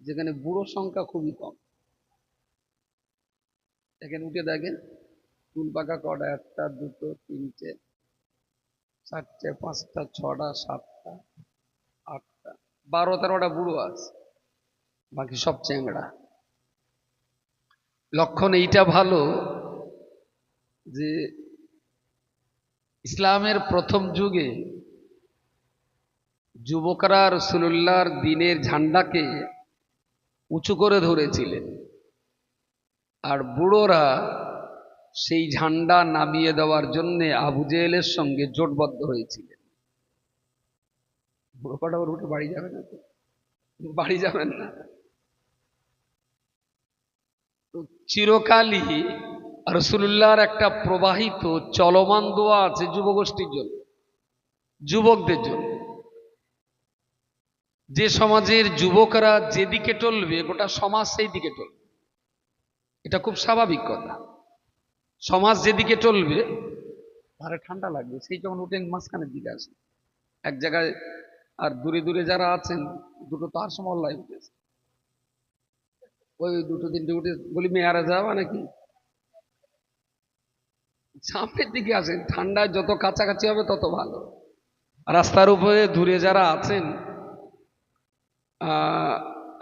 যেখানে বুড়ো সংখ্যা খুবই কম। এখানে উঠে দেখেন চুল পাকা কটা, একটা দুটো তিনটে চারটে পাঁচটা ছটা সাতটা আটটা 12-13টা বুড়ো আছে, বাকি সব চ্যাংড়া। লক্ষণ এইটা ভালো যে ইসলামের প্রথম যুগে যুবকরা রাসূলুল্লাহর দ্বীনের ঝান্ডাকে উঁচু করে ধরেছিলেন, আর বুড়োরা সেই ঝান্ডা নামিয়ে দেওয়ার জন্য আবু জেহেলের সঙ্গে জোটবদ্ধ হয়েছিলেন। বুড়ো কটা ওর উঠে বাড়ি যাবে না তো? বাড়ি যাবেন না তো। চিরকালই রাসূলুল্লাহর একটা প্রবাহিত চলমান দোয়া আছে যুবগোষ্ঠীর জন্য, যুবকদের জন্য। যে সমাজের যুবকরা যেদিকে টলবে গোটা সমাজ সেই দিকে টলবে, এটা খুব স্বাভাবিক কথা। সমাজ যেদিকে টলবে তারে ঠান্ডা লাগবে, সেই যখন উঠেন মাঝখানের দিকে আসে এক জায়গায়, আর দূরে দূরে যারা আছেন দুটো তার সমল্লায় উঠেছে, ওই দুটো তিনটে উঠে বলি মেয়ারা যাওয়া নাকি, সামনের দিকে আসেন, ঠান্ডায় যত কাছাকাছি হবে তত ভালো। রাস্তার উপরে দূরে যারা আছেন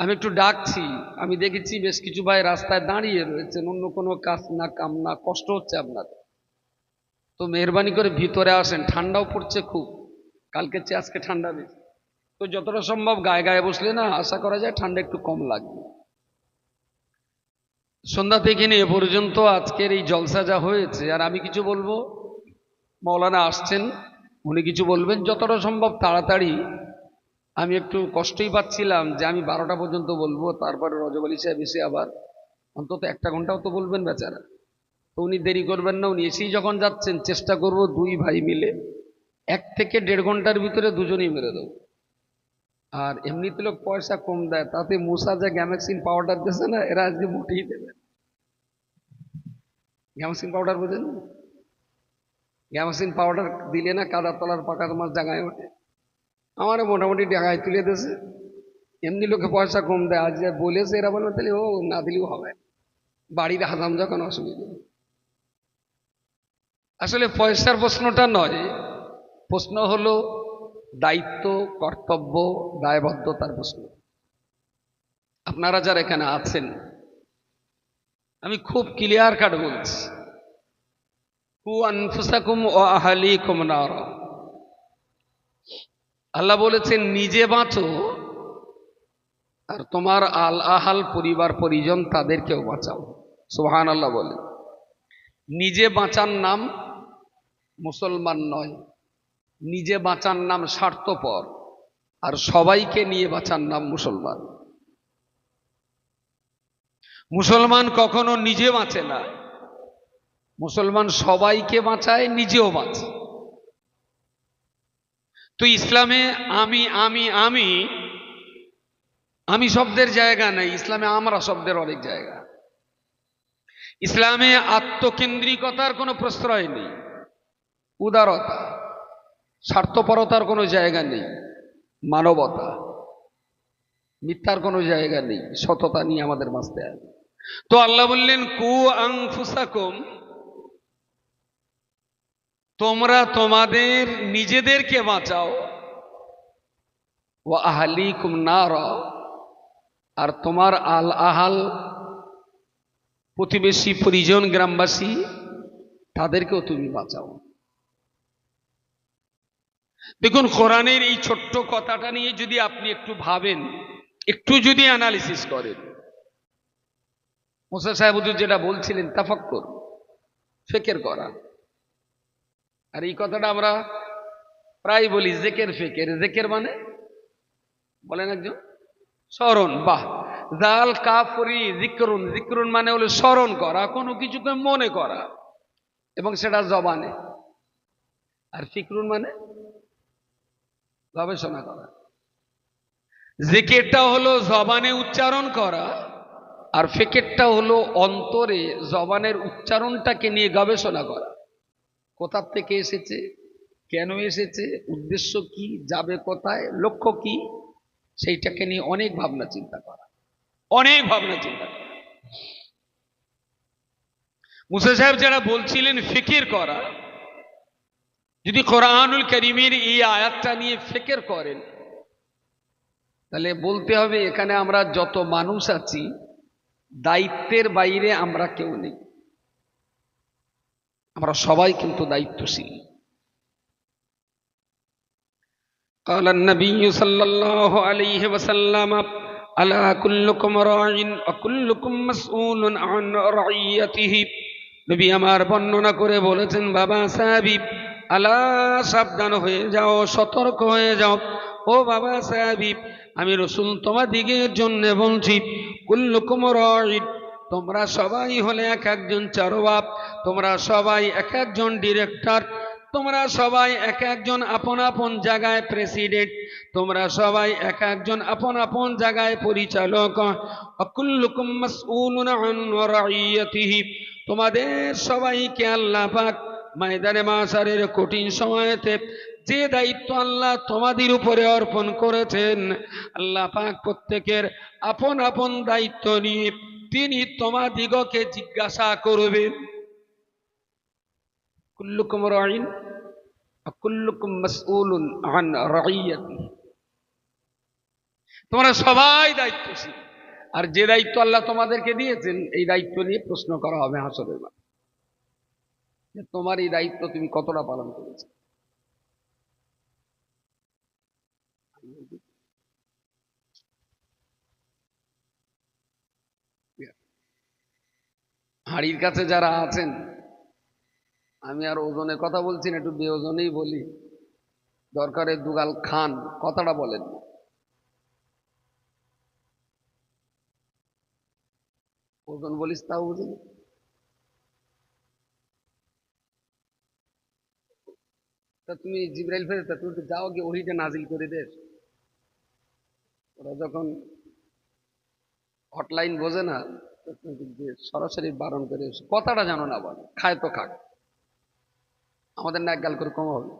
আমি একটু ডাকছি, আমি দেখেছি বেশ কিছু ভাই রাস্তায় দাঁড়িয়ে রয়েছেন, অন্য কোনো কাজ না কাম না, কষ্ট হচ্ছে আপনাদের, তো মেহরবানি করে ভিতরে আসেন, ঠান্ডাও পড়ছে খুব, কালকে চেয়ে আজকে ঠান্ডা বেশি, তো যতটা সম্ভব গায়ে গায়ে বসলে না আশা করা যায় ঠান্ডা একটু কম লাগবে। সন্ধ্যা থেকে নিয়ে এ পর্যন্ত আজকের এই জলসা যা হয়েছে, আর আমি কিছু বলবো, মৌলানা আসছেন উনি কিছু বলবেন, যতটা সম্ভব তাড়াতাড়ি। আমি একটু কষ্টই পাচ্ছিলাম যে আমি 12টা পর্যন্ত বলবো, তারপরে রজব আলী সাহেব এসে আবার অন্তত 1 ঘন্টাও তো বলবেন বেচারা, তো উনি দেরি করবেন না, উনি এসেই যখন যাচ্ছেন চেষ্টা করব দুই ভাই মিলে 1 থেকে 1.5 ঘন্টার ভিতরে দুজনেই মেরে দেবো। আর এমনিতে লোক পয়সা কম দেয়, তাতে মুসা যা গ্যামাক্সিন পাউডার দিয়েছে না, এরা আজকে মোটেই দেবে। গ্যামাক্সিন পাউডার বোঝেন? গ্যামাক্সিন পাউডার দিলে না কাদার তলার পাকা মাছ ডাঙায় ওঠে, আমারও মোটামুটি ডাঙায় তুলে দিয়েছে। এমনি লোকে পয়সা কম দেয়, আজ যা বলেছে এরা বলবে তাহলে ও না দিলেও হবে, বাড়ির হাজাম যখন অসুবিধা। আসলে পয়সার প্রশ্নটা নয়, প্রশ্ন হলো দায়িত্ব, কর্তব্য, দায়বদ্ধতার প্রশ্ন। আপনারা যারা এখানে আছেন আমি খুব ক্লিয়ার কাট বলছি, কু আনফুসাকুম ওয়া আহলিকুম নারা, আল্লাহ বলেছেন নিজে বাঁচো আর তোমার আল আহাল পরিবার পরিজন তাদেরকেও বাঁচাও। সুবহানাল্লাহ বলে। নিজে বাঁচার নাম মুসলমান নয়, নিজে বাঁচার নাম স্বার্থপর, আর সবাইকে নিয়ে বাঁচার নাম মুসলমান। মুসলমান কখনো নিজে বাঁচে না, মুসলমান সবাইকে বাঁচায়, নিজেও বাঁচে। তো ইসলামে আমি আমি আমি আমি শব্দের জায়গা নেই, ইসলামে আমরা শব্দের অনেক জায়গা। ইসলামে আত্মকেন্দ্রিকতার কোনো প্রশ্রয় নেই, উদারতা, স্বার্থপরতার কোনো জায়গা নেই, মানবতা, মিথ্যার কোনো জায়গা নেই, সততা নিয়ে আমাদের বাঁচতে হবে। তো আল্লাহ বললেন কু আনফুসাকুম, তোমরা তোমাদের নিজেদেরকে বাঁচাও, ওয়া আহলিকুম নারা, আর তোমার আল আহাল প্রতিবেশী পরিজন গ্রামবাসী তাদেরকেও তুমি বাঁচাও। দেখুন কোরআনের এই ছোট্ট কথাটা নিয়ে যদি আপনি একটু ভাবেন, একটু যদি অ্যানালিসিস করেন, মুসা সাহেব হুজুর যেটা বলছিলেন তাফাক্কুর, ফিকির করা, আর এই কথাটা আমরা প্রায় বলি জিকির ফিকির। জিকির মানে বলেন একজন স্মরণ, বাহ, জাল কাফরি যিকরুন, যিকরুন মানে হলো স্মরণ করা, কোনো কিছুকে মনে করা, এবং সেটা জবানে। আর ফিকরুন মানে গবেষণা করা। জিকিরটা হলো জবানে উচ্চারণ করা, আর ফিকিরটা হলো অন্তরে জবানের উচ্চারণটাকে নিয়ে গবেষণা করা, কোথা থেকে এসেছে, কেন এসেছে, উদ্দেশ্য কি, যাবে কোথায়, লক্ষ্য কি, সেইটাকে নিয়ে অনেক ভাবনা চিন্তা করা। অনেক ভাবনা চিন্তা। মুসা সাহেব যারা বলছিলেন ফিকির করা, যদি কোরআনুল কারীমের এই আয়াতটা নিয়ে ফিকির করেন তাহলে বলতে হবে এখানে আমরা যত মানুষ আছি দায়িত্বের বাইরে আমরা কেউ নেই, আমরা সবাই কিন্তু দায়িত্বশীল। قال النبي صلى الله عليه وسلم ألا كلكم راع وكلكم مسؤول عن رعيته। নবী আমার বর্ণনা করে বলেছেন, বাবা সাহাবী, আলা সাবধান হয়ে যাও, সতর্ক হয়ে যাও। ও বাবা সাহাবী, আমি রাসূল তোমাদিগের জন্য বলছি, কুল্লুকুম রাঈন, তোমরা সবাই হলে এক একজন চারওয়াক, তোমরা সবাই এক একজন ডিরেক্টর, তোমরা সবাই এক একজন আপন আপন জায়গায় প্রেসিডেন্ট, তোমরা সবাই এক একজন আপন আপন জায়গায় পরিচালক। কুল্লুকুম মাসউলুন আন রাইয়াতিহি, তোমাদের সবাইকে আল্লাহ পাক ময়দানে মাশারের কঠিন সময়েতে যে দায়িত্ব আল্লাহ তোমাদের উপরে অর্পণ করেছেন, আল্লাহ পাক প্রত্যেকের আপন আপন দায়িত্ব নিয়ে তিনি তোমাদিগকে জিজ্ঞাসা করবেন। কুল্লুকুম রাঈন ওয়া কুল্লুকুম মাসউলুন আন রাইয়াতিহি, তোমরা সবাই দায়িত্বশীল, আর যে দায়িত্ব আল্লাহ তোমাদেরকে দিয়েছেন এই দায়িত্ব নিয়ে প্রশ্ন করা হবে হাসরের মাঠে, তোমার এই দায়িত্ব তুমি কতটা পালন করেছো। হাড়ির কাছে যারা আছেন, আমি আর ওজনের কথা বলছি না, একটু বেওজনেই বলি, দরকারে দুগাল খান কথাটা বলেন। ওজন বলিস তাও বুঝেন, তা তুমি জিবরাইল ফেরেশতা তুমি তো যাও গিয়ে ওহিটা নাজিল করে দে। ওরা যখন হটলাইন বোঝে না সরাসরি বারণ করে, কথাটা জানো না বলে, খায় তো খাক, আমাদের নাক গাল করে কম হবে।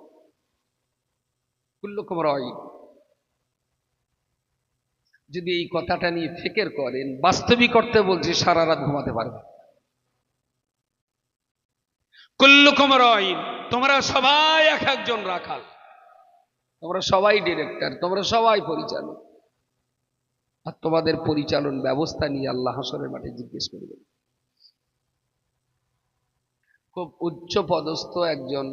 কুল্লুকুম রাঈন, যদি এই কথাটা নিয়ে ফিকির করেন, বাস্তবিক করতে বলছি, সারা রাত ঘুমাতে পারবে। কুল্লুকুম রাঈন, তোমরা সবাই এক একজন রাখাল, তোমরা সবাই ডিরেক্টর, তোমরা সবাই পরিচালক, আর তোমাদের পরিচালন ব্যবস্থা নিয়ে আল্লাহ হাসরের মাঠে জিজ্ঞেস করবেন। খুব উচ্চ পদস্থ একজন